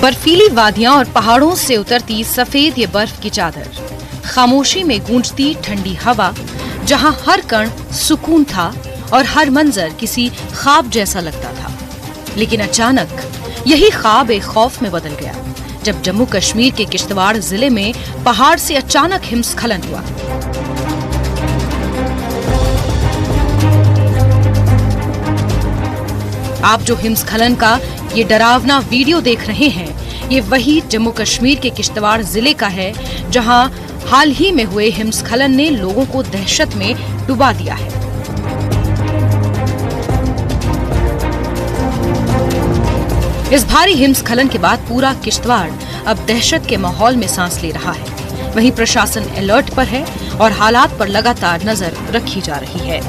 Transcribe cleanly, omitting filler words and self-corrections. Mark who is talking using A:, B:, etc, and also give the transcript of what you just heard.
A: बर्फीली वादियां और पहाड़ों से उतरती सफेद ये बर्फ की चादर, खामोशी में गूंजती ठंडी हवा, जहां हर कण सुकून था और हर मंजर किसी ख्वाब जैसा लगता था। लेकिन अचानक यही ख्वाब एक खौफ में बदल गया जब जम्मू कश्मीर के किश्तवाड़ जिले में पहाड़ से अचानक हिमस्खलन हुआ। आप जो हिमस्खलन का ये डरावना वीडियो देख रहे हैं, ये वही जम्मू कश्मीर के किश्तवाड़ जिले का है जहां हाल ही में हुए हिमस्खलन ने लोगों को दहशत में डुबा दिया है। इस भारी हिमस्खलन के बाद पूरा किश्तवाड़ अब दहशत के माहौल में सांस ले रहा है। वहीं प्रशासन अलर्ट पर है और हालात पर लगातार नजर रखी जा रही है।